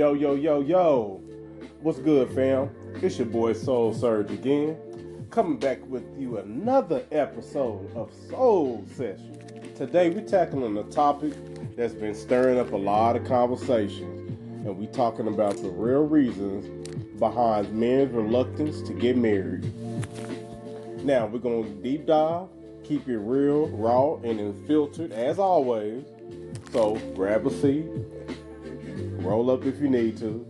Yo, yo, yo, yo. What's good, fam? It's your boy Soul Surge again. Coming back with you another episode of Soul Session. Today we're tackling a topic that's been stirring up a lot of conversations. And we're talking about the real reasons behind men's reluctance to get married. Now, we're going to deep dive, keep it real, raw, and unfiltered as always. So, grab a seat, roll up if you need to,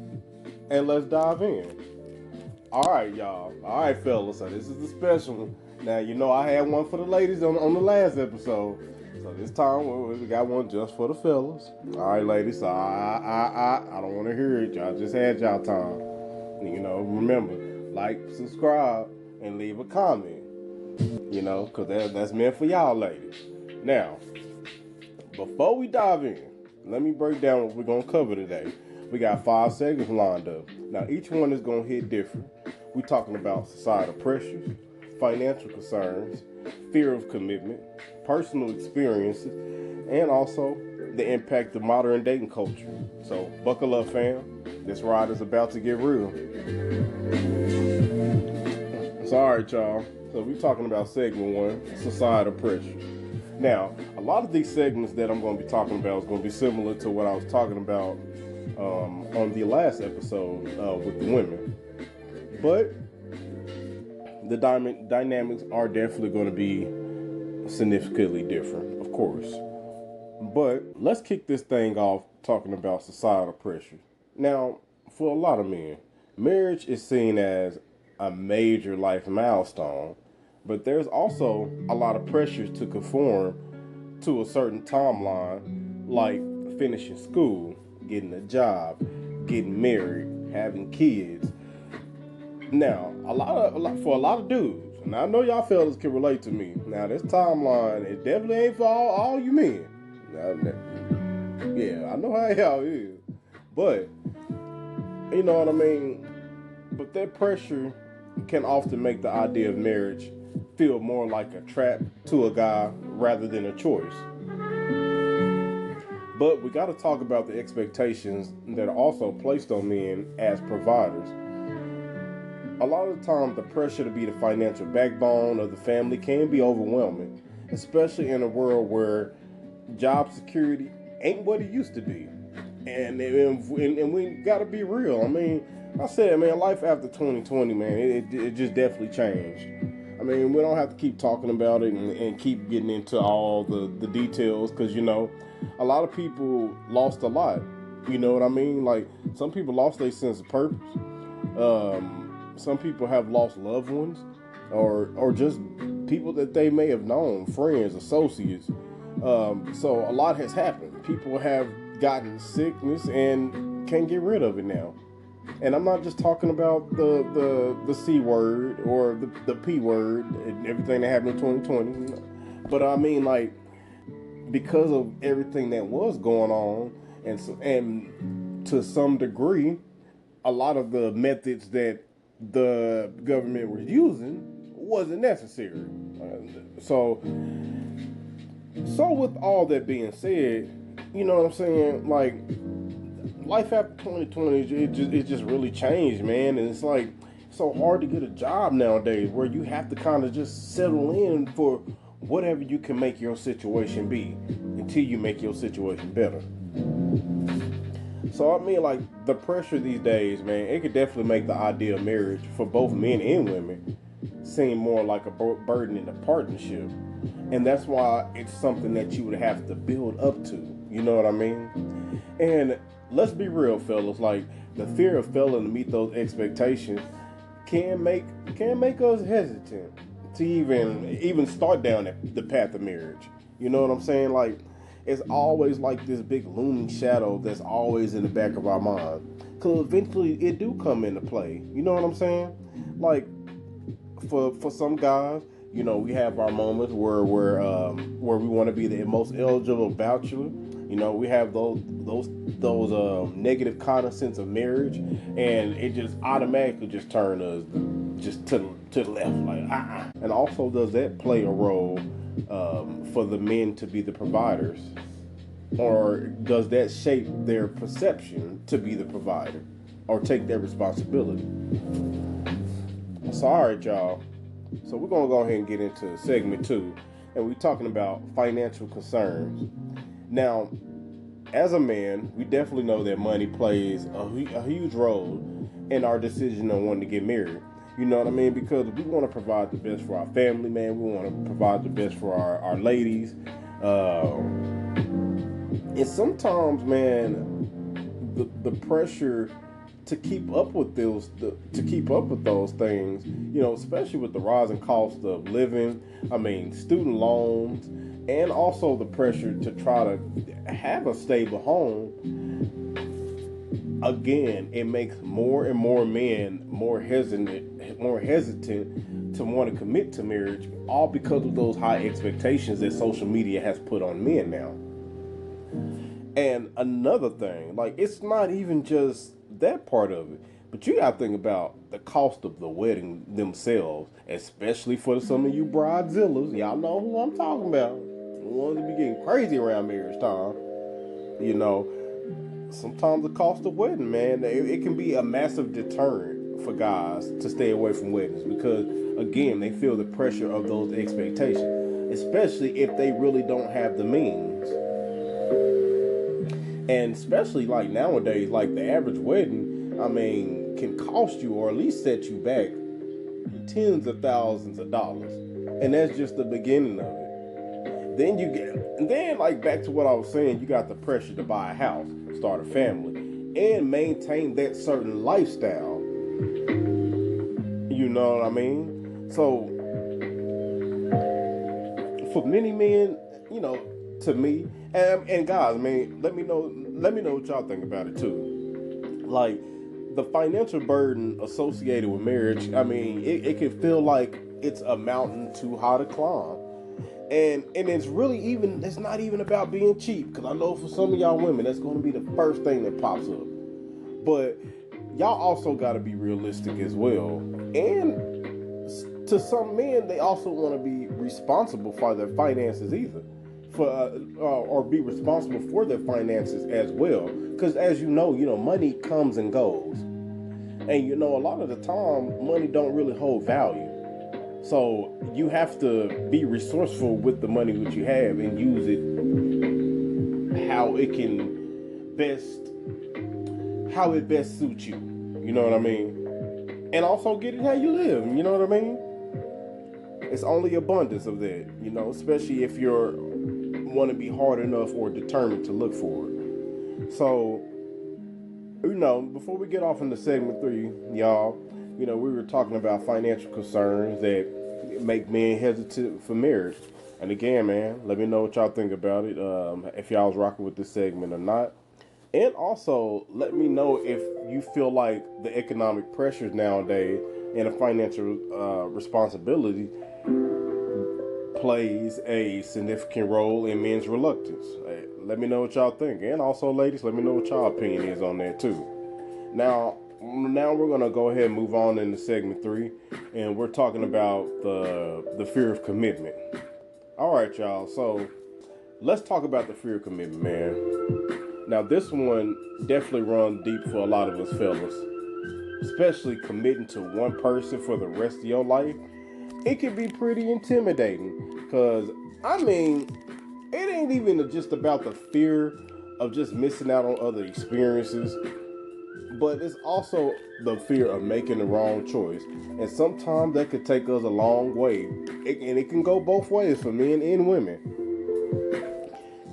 and let's dive in. Alright, y'all. Alright, fellas. So, this is the special one. Now, you know I had one for the ladies on the last episode. So, this time, we got one just for the fellas. Alright, ladies. So, I don't want to hear it. Y'all just had y'all time. You know, remember, like, subscribe, and leave a comment. You know, because that's meant for y'all ladies. Now, before we dive in, let me break down what we're going to cover today. We got 5 segments lined up. Now, each one is going to hit different. We're talking about societal pressures, financial concerns, fear of commitment, personal experiences, and also the impact of modern dating culture. So, buckle up, fam. This ride is about to get real. So, all right, y'all. So, we're talking about segment 1, societal pressures. Now, a lot of these segments that I'm going to be talking about is going to be similar to what I was talking about on the last episode with the women. But the dynamics are definitely going to be significantly different, of course. But let's kick this thing off talking about societal pressure. Now, for a lot of men, marriage is seen as a major life milestone. But there's also a lot of pressures to conform to a certain timeline, like finishing school, getting a job, getting married, having kids. Now, for a lot of dudes, and I know y'all fellas can relate to me. Now, this timeline, it definitely ain't for all you men. Yeah, I know how y'all is. But, you know what I mean? But that pressure can often make the idea of marriage feel more like a trap to a guy rather than a choice. But we got to talk about the expectations that are also placed on men as providers. A lot of the time, the pressure to be the financial backbone of the family can be overwhelming, especially in a world where job security ain't what it used to be. And we got to be real. I mean, I said, man, life after 2020, man, it just definitely changed. I mean, we don't have to keep talking about it and keep getting into all the details because, you know, a lot of people lost a lot. You know what I mean? Like, some people lost their sense of purpose. Some people have lost loved ones or just people that they may have known, friends, associates. So a lot has happened. People have gotten sickness and can't get rid of it now. And I'm not just talking about the C word or the P word and everything that happened in 2020. But I mean, like, because of everything that was going on and to some degree, a lot of the methods that the government was using wasn't necessary. So with all that being said, you know what I'm saying? Like, life after 2020, it just really changed, man. And it's like, it's so hard to get a job nowadays where you have to kind of just settle in for whatever you can make your situation be until you make your situation better. So, I mean, like, the pressure these days, man, it could definitely make the idea of marriage for both men and women seem more like a burden in a partnership. And that's why it's something that you would have to build up to. You know what I mean? And let's be real, fellas. Like, the fear of failing to meet those expectations can make us hesitant to even start down the path of marriage. You know what I'm saying? Like, it's always like this big looming shadow that's always in the back of our mind. Because eventually it do come into play. You know what I'm saying? Like, for some guys, you know, we have our moments where we want to be the most eligible bachelor. You know, we have those negative cognizance of marriage, and it just automatically just turn us just to the left, like And also, does that play a role for the men to be the providers? Or does that shape their perception to be the provider or take their responsibility? So, all right, y'all. So, we're going to go ahead and get into segment 2. And we're talking about financial concerns. Now, as a man, we definitely know that money plays a huge role in our decision on wanting to get married. You know what I mean? Because we want to provide the best for our family, man. We want to provide the best for our ladies. And sometimes, man, the pressure to keep up with those things, you know, especially with the rising cost of living, I mean, student loans, and also the pressure to try to have a stable home. Again, it makes more and more men more hesitant to want to commit to marriage, all because of those high expectations that social media has put on men now. And another thing, like, it's not even just that part of it, but you gotta think about the cost of the wedding themselves, especially for some of you bridezillas. Y'all know who I'm talking about. The ones that be getting crazy around marriage time. You know, sometimes the cost of wedding, man, it can be a massive deterrent for guys to stay away from weddings because, again, they feel the pressure of those expectations, especially if they really don't have the means. And especially like nowadays, like the average wedding, I mean, can cost you or at least set you back tens of thousands of dollars. And that's just the beginning of it. Then like back to what I was saying, you got the pressure to buy a house, start a family, and maintain that certain lifestyle. You know what I mean? So for many men, you know, to me, and guys, I mean, let me know what y'all think about it too. Like, the financial burden associated with marriage, I mean, it can feel like it's a mountain too high to climb. And it's not even about being cheap, because I know for some of y'all women, that's going to be the first thing that pops up. But y'all also got to be realistic as well. And to some men, they also want to be responsible for their finances either. Or be responsible for their finances as well, because as you know, money comes and goes, and a lot of the time money don't really hold value. So you have to be resourceful with the money that you have and use it how it best suits you. You know what I mean? And also get it how you live. You know what I mean? It's only abundance of that. Especially if you're want to be hard enough or determined to look for it. So, before we get off into segment 3, y'all, we were talking about financial concerns that make men hesitant for marriage. And again, man, let me know what y'all think about it, if y'all was rocking with this segment or not. And also, let me know if you feel like the economic pressures nowadays and the financial responsibility plays a significant role in men's reluctance. Let me know what y'all think. And also, ladies, let me know what y'all opinion is on that too. Now we're going to go ahead and move on into segment 3, and we're talking about the fear of commitment. All right, y'all. So let's talk about the fear of commitment, man. Now, this one definitely runs deep for a lot of us fellas, especially committing to one person for the rest of your life. It can be pretty intimidating because, I mean, it ain't even just about the fear of just missing out on other experiences, but it's also the fear of making the wrong choice. And sometimes that could take us a long way. And it can go both ways for men and women.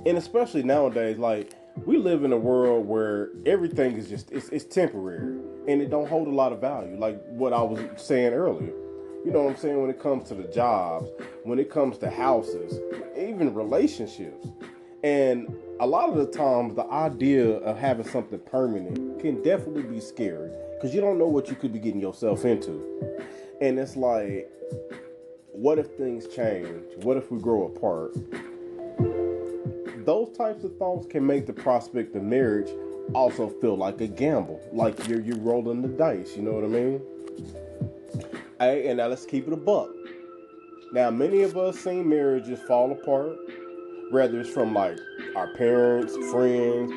And especially nowadays, like, we live in a world where everything is just, it's temporary. And it don't hold a lot of value, like what I was saying earlier. You know what I'm saying? When it comes to the jobs, when it comes to houses, even relationships. And a lot of the times, the idea of having something permanent can definitely be scary because you don't know what you could be getting yourself into. And it's like, what if things change? What if we grow apart? Those types of thoughts can make the prospect of marriage also feel like a gamble, like you're rolling the dice. You know what I mean? Hey, and now let's keep it a buck. Now, many of us seen marriages fall apart, whether it's from like our parents, friends,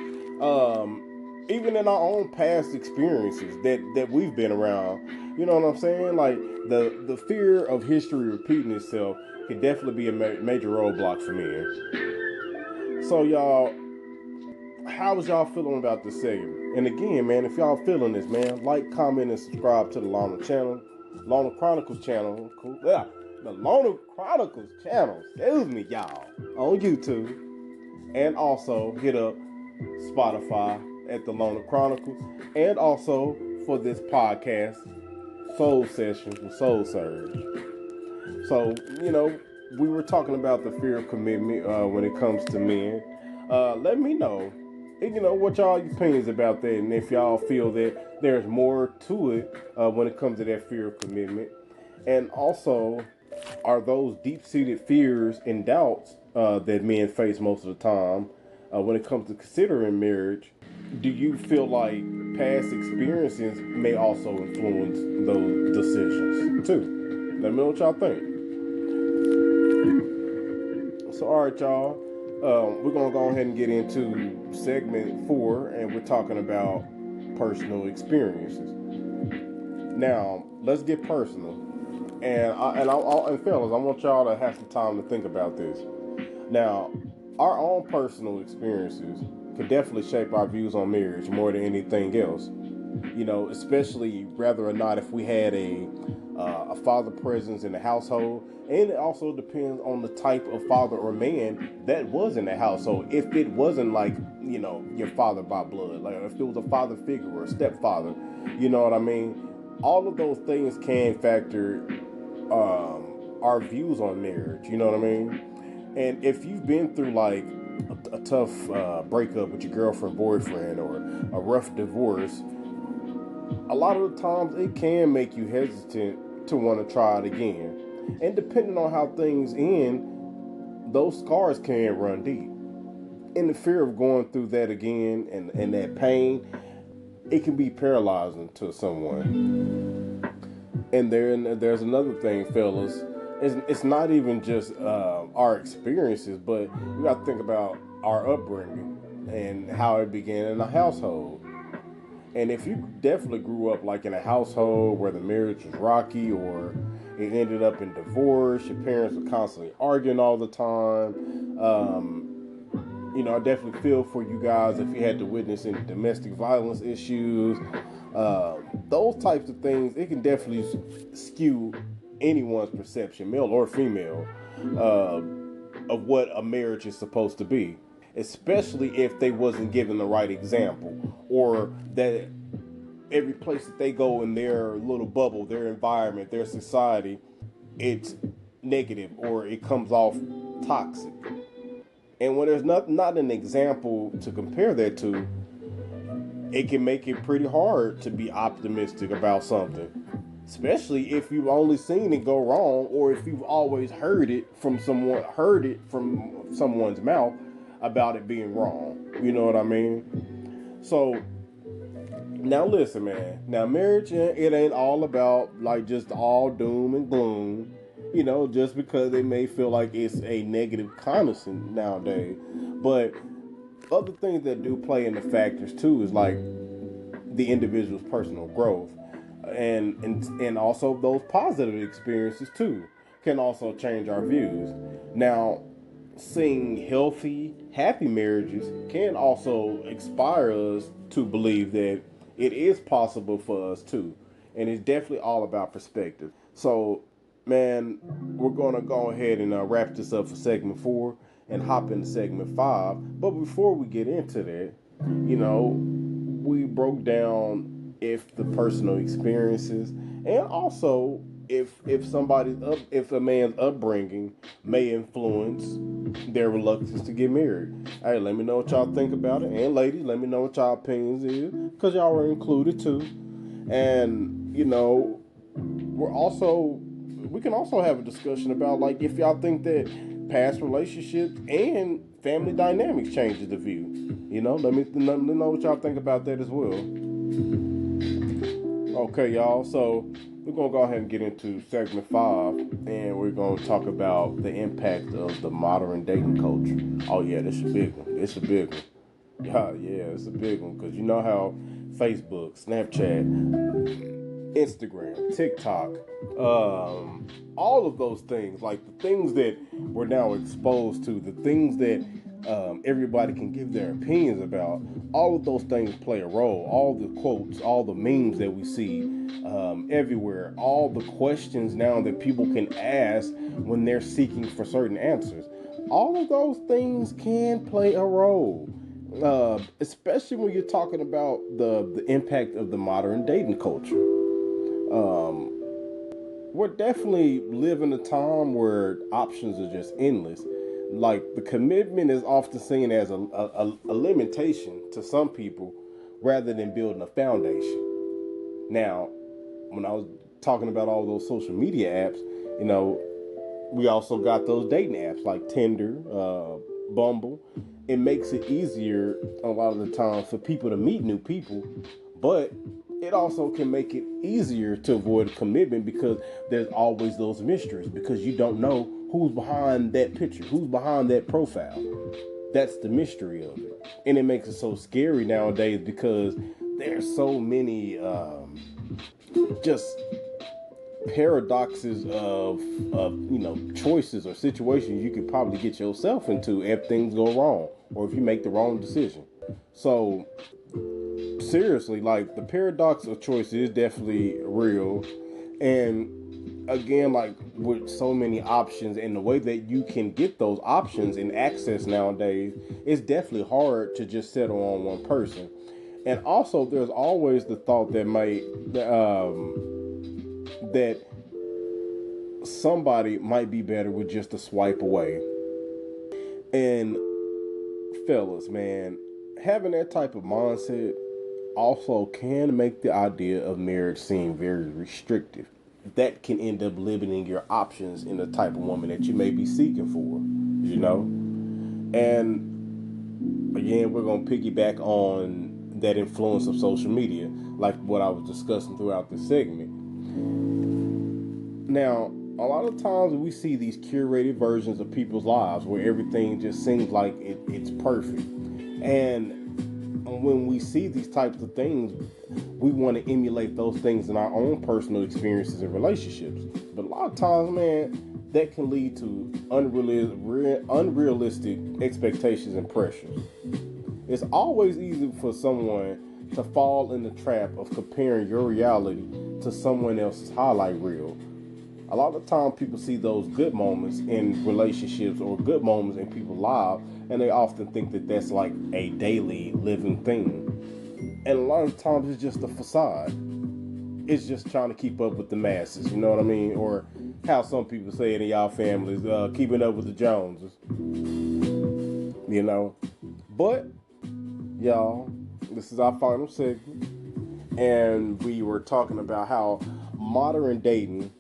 even in our own past experiences that we've been around. You know what I'm saying? Like the fear of history repeating itself could definitely be a major roadblock for men. So y'all, how was y'all feeling about this segment? And again, man, if y'all feeling this, man, like, comment, and subscribe to the Loner channel, Loner Chronicles channel. Cool. Yeah, the Loner Chronicles channel. Excuse me, y'all, on YouTube, and also hit up Spotify at the Loner Chronicles, and also for this podcast, Soul Sessions with Soul Surge. So we were talking about the fear of commitment when it comes to men. Let me know, what y'all opinions about that, and if y'all feel that there's more to it when it comes to that fear of commitment, and also, are those deep-seated fears and doubts that men face most of the time when it comes to considering marriage? Do you feel like past experiences may also influence those decisions too? Let me know what y'all think. So, all right, y'all. We're going to go ahead and get into segment 4, and we're talking about personal experiences. Now, let's get personal. And fellas, I want y'all to have some time to think about this. Now, our own personal experiences could definitely shape our views on marriage more than anything else. Especially whether or not if we had a father presence in the household, and it also depends on the type of father or man that was in the household. If it wasn't like your father by blood, like if it was a father figure or a stepfather, you know what I mean. All of those things can factor our views on marriage. You know what I mean. And if you've been through like a tough breakup with your girlfriend, boyfriend, or a rough divorce, a lot of the times it can make you hesitant to want to try it again. And depending on how things end, those scars can run deep. And the fear of going through that again and that pain, it can be paralyzing to someone. And there's another thing, fellas. It's not even just our experiences, but we got to think about our upbringing and how it began in the household. And if you definitely grew up like in a household where the marriage was rocky, or it ended up in divorce, your parents were constantly arguing all the time, I definitely feel for you guys if you had to witness any domestic violence issues. Those types of things, it can definitely skew anyone's perception, male or female, of what a marriage is supposed to be. Especially if they wasn't given the right example, or that every place that they go in their little bubble, their environment, their society, it's negative or it comes off toxic. And when there's not an example to compare that to, it can make it pretty hard to be optimistic about something. Especially if you've only seen it go wrong, or if you've always heard it from someone's mouth about it being wrong. You know what I mean? So, now listen, man. Now, marriage, it ain't all about, like, just all doom and gloom. Just because they may feel like it's a negative connotation nowadays. But other things that do play into factors, too, is, like, the individual's personal growth. And also those positive experiences, too, can also change our views. Now, seeing healthy, happy marriages can also inspire us to believe that it is possible for us too. And it's definitely all about perspective. So, man, we're going to go ahead and wrap this up for segment 4 and hop into segment 5. But before we get into that, we broke down if the personal experiences, and also if a man's upbringing may influence their reluctance to get married. Hey, let me know what y'all think about it, and ladies, let me know what y'all opinions is, because y'all were included too. And we can also have a discussion about, like, if y'all think that past relationships and family dynamics changes the view. Let me know what y'all think about that as well. Okay, y'all. So we're going to go ahead and get into segment 5, and we're going to talk about the impact of the modern dating culture. Oh, yeah, this is a big one. It's a big one. Yeah, it's a big one, because you know how Facebook, Snapchat, Instagram, TikTok, all of those things, like the things that we're now exposed to, the things that everybody can give their opinions about, all of those things play a role. All the quotes, all the memes that we see everywhere, all the questions now that people can ask when they're seeking for certain answers, all of those things can play a role. Especially when you're talking about the impact of the modern dating culture. Um, we're definitely living a time where options are just endless. Like the commitment is often seen as a limitation to some people rather than building a foundation. Now, when I was talking about all those social media apps, you know, we also got those dating apps like Tinder, Bumble. It makes it easier a lot of the time for people to meet new people, but it also can make it easier to avoid commitment because there's always those mysteries because you don't know who's behind that picture, who's behind that profile. That's the mystery of it. And it makes it so scary nowadays because there's so many just paradoxes of choices or situations you could probably get yourself into if things go wrong or if you make the wrong decision. So seriously, like the paradox of choice is definitely real. And again, like with so many options and the way that you can get those options and access nowadays, it's definitely hard to just settle on one person. And also there's always the thought that that somebody might be better with just a swipe away. And fellas, man, having that type of mindset also can make the idea of marriage seem very restrictive. That can end up limiting your options in the type of woman that you may be seeking for, you know? And again, we're going to piggyback on that influence of social media, like what I was discussing throughout this segment. Now, a lot of times we see these curated versions of people's lives where everything just seems like it's perfect. And when we see these types of things, we want to emulate those things in our own personal experiences and relationships. But a lot of times, man, that can lead to unrealistic expectations and pressures. It's always easy for someone to fall in the trap of comparing your reality to someone else's highlight reel. A lot of the time people see those good moments in relationships or good moments in people's lives, and they often think that that's like a daily living thing. And a lot of times it's just a facade. It's just trying to keep up with the masses, you know what I mean? Or how some people say it in y'all families, keeping up with the Joneses, you know? But, y'all, this is our final segment, and we were talking about how modern dating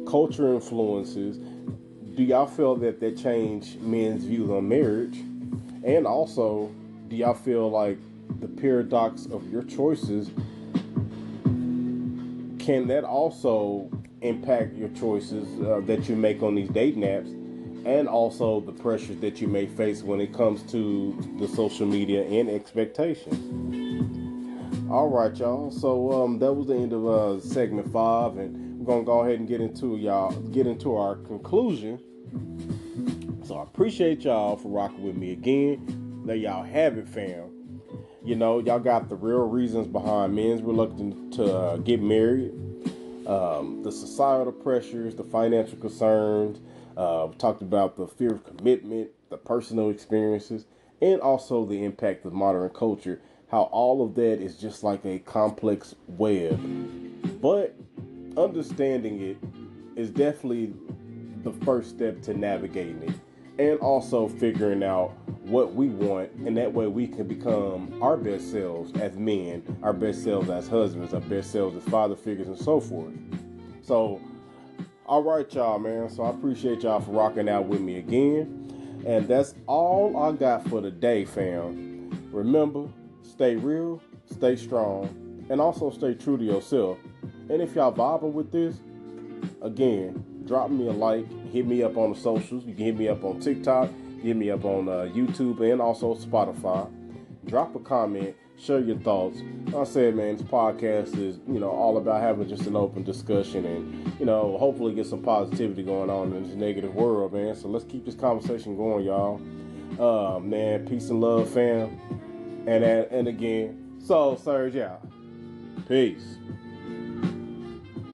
culture influences. Do y'all feel that changed men's views on marriage? And also, do y'all feel like the paradox of your choices, can that also impact your choices that you make on these dating apps, and also the pressures that you may face when it comes to the social media and expectations? All right, y'all. So that was the end of segment 5, and we're gonna go ahead and get into our conclusion. So I appreciate y'all for rocking with me again. There y'all have it, fam. You know, y'all got the real reasons behind men's reluctance to get married, the societal pressures, the financial concerns. We talked about the fear of commitment, the personal experiences, and also the impact of modern culture. How all of that is just like a complex web. But understanding it is definitely the first step to navigating it. And also figuring out what we want, and that way we can become our best selves as men, our best selves as husbands, our best selves as father figures, and so forth. So, all right, y'all, man. So I appreciate y'all for rocking out with me again. And that's all I got for today, fam. Remember, stay real, stay strong, and also stay true to yourself. And if y'all vibing with this, again, drop me a like, hit me up on the socials. You can hit me up on TikTok, hit me up on YouTube, and also Spotify. Drop a comment, share your thoughts. Like I said, man, this podcast is, all about having just an open discussion and, hopefully get some positivity going on in this negative world, man. So let's keep this conversation going, y'all. Man, peace and love, fam. And again, Soul Surge out. Peace.